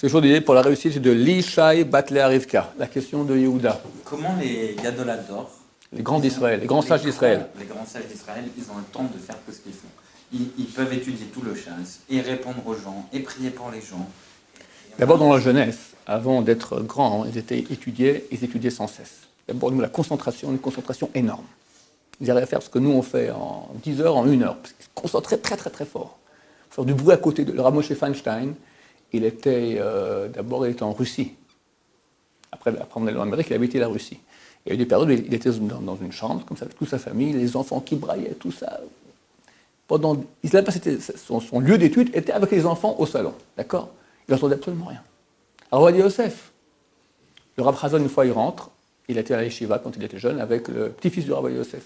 C'est aujourd'hui pour la réussite de Lishai Batlea Rivka, la question de Yehuda. Comment les Gadolador, les grands d'Israël, les grands sages d'Israël, les grands sages d'Israël, ils ont le temps de faire que ce qu'ils font. Ils peuvent étudier tout le chasse, et répondre aux gens, et prier pour les gens. D'abord dans la jeunesse, avant d'être grands, ils étudiaient sans cesse. D'abord, nous, la concentration, une concentration énorme. Ils arrivaient à faire ce que nous on fait en 10 heures, en 1 heure, parce qu'ils se concentraient très très très fort. Faire du bruit à côté de le Rav Moshe Feinstein. Il était en Russie. Après on est en Amérique, il habitait la Russie. Il y a eu des périodes où il était dans une chambre, comme ça, avec toute sa famille, les enfants qui braillaient, tout ça. Son lieu d'étude était avec les enfants au salon, d'accord? Il n'entendait absolument rien. Alors, Ovadia Yosef, le Rav Chazon, une fois, il rentre, il était à la yeshiva quand il était jeune, avec le petit-fils du Rav Ovadia Yosef.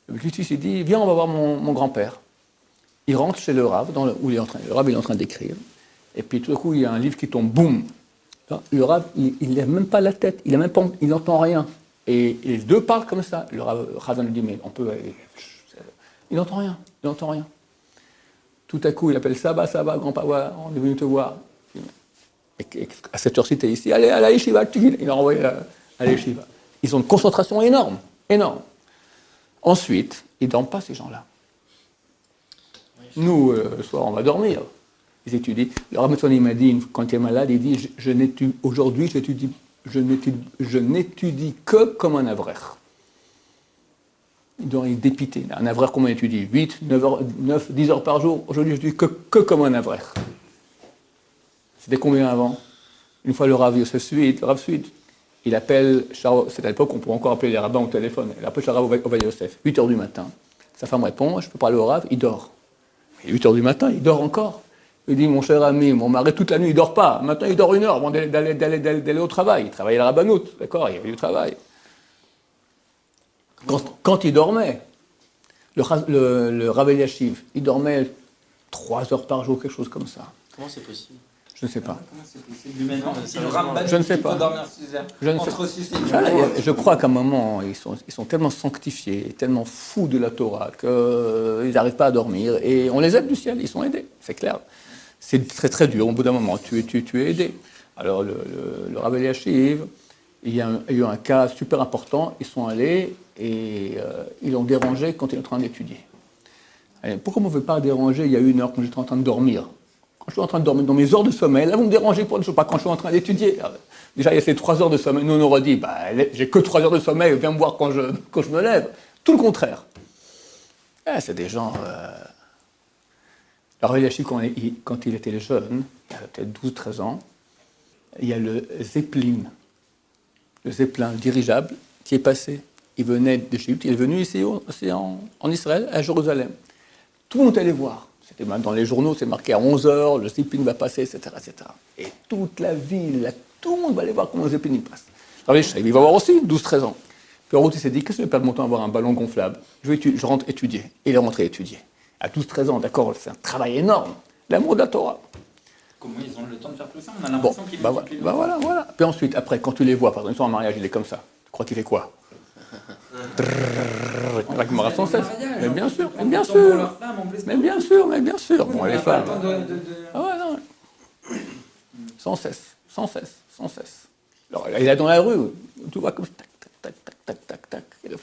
Le petit-fils, il dit, viens, on va voir mon grand-père. Il rentre chez le Rav, où le Rav il est en train d'écrire. Et puis tout d'un coup, il y a un livre qui tombe, boum. Le Rav, il ne lève même pas la tête, il n'entend rien. Et les deux parlent comme ça. Le Rav lui dit, mais on peut... Il n'entend rien, il n'entend rien. Tout à coup, il appelle ça va, grand-papa, on est venu te voir. Et à cette heure-ci, tu es ici, allez à la yeshiva, il a envoyé à la yeshiva. Ils ont une concentration énorme, énorme. Ensuite, ils ne dorment pas, ces gens-là. Nous, le soir, on va dormir. Ils étudient. Le Rav Metzoni m'a dit, quand il est malade, il dit, aujourd'hui, je n'étudie que comme un avraire. Il est dépité. Un avraire, comment il étudie 8, 9, 10 heures par jour. Aujourd'hui, je dis que comme un avraire. C'était combien avant? Une fois le Rav Yosef Suid, il appelle, c'est à l'époque où on pouvait encore appeler les rabbins au téléphone, il appelle le Rav Ovadia Yosef, 8 heures du matin. Sa femme répond, je peux parler au Rav, il dort. Et 8 heures du matin, il dort encore. Il dit, mon cher ami, mon mari, toute la nuit, il ne dort pas. Maintenant, il dort 1 heure avant d'aller au travail. Il travaillait à la rabbanout, d'accord? Il y avait du travail. Quand il dormait, le Rav Eliashiv, il dormait 3 heures par jour, quelque chose comme ça. Comment c'est possible? Je ne sais pas. Comment c'est possible? Je ne sais pas. Il faut dormir 6 heures. Entre 6 et 8 Je crois qu'à un moment, ils sont tellement sanctifiés, tellement fous de la Torah, qu'ils n'arrivent pas à dormir. Et on les aide du ciel, ils sont aidés, c'est clair. C'est très très dur, au bout d'un moment, tu es aidé. Alors le Rav Eliashiv, il y a eu un cas super important, ils sont allés et ils l'ont dérangé quand il est en train d'étudier. Pourquoi on ne veut pas déranger il y a 1 heure quand j'étais en train de dormir? Quand je suis en train de dormir dans mes heures de sommeil, là vous me dérangez pour ne pas quand je suis en train d'étudier. Déjà il y a ces 3 heures de sommeil, nous on aurait dit, j'ai que 3 heures de sommeil, viens me voir quand je me lève. Tout le contraire. C'est des gens... Alors Eliashiv, quand il était jeune, il avait peut-être 12-13 ans, il y a le Zeppelin dirigeable, qui est passé. Il venait d'Égypte, il est venu ici en Israël, à Jérusalem. Tout le monde allait voir. C'était même dans les journaux, c'est marqué à 11h, le Zeppelin va passer, etc., etc. Et toute la ville, tout le monde va aller voir comment le Zeppelin passe. Alors il va voir aussi, 12-13 ans. Puis en route, il s'est dit, qu'est-ce que je vais perdre mon temps à avoir un ballon gonflable? Je rentre étudier. Et il est rentré étudier. À 12-13 ans, d'accord, c'est un travail énorme. L'amour de la Torah. Comment ils ont le temps de faire tout ça? On a l'impression qu'ils voilà. Puis ensuite, après, quand tu les vois, par exemple, ils sont en mariage, il est comme ça. Tu crois qu'il fait quoi? Avec Mara sans cesse. Mais bien sûr. Bon, les femmes. Ah ouais, non. Sans cesse. Alors, il est dans la rue, tu vois comme tac. Ils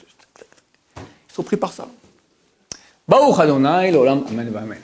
sont pris par ça. Baruch Adonai, l'olam, amen, amen.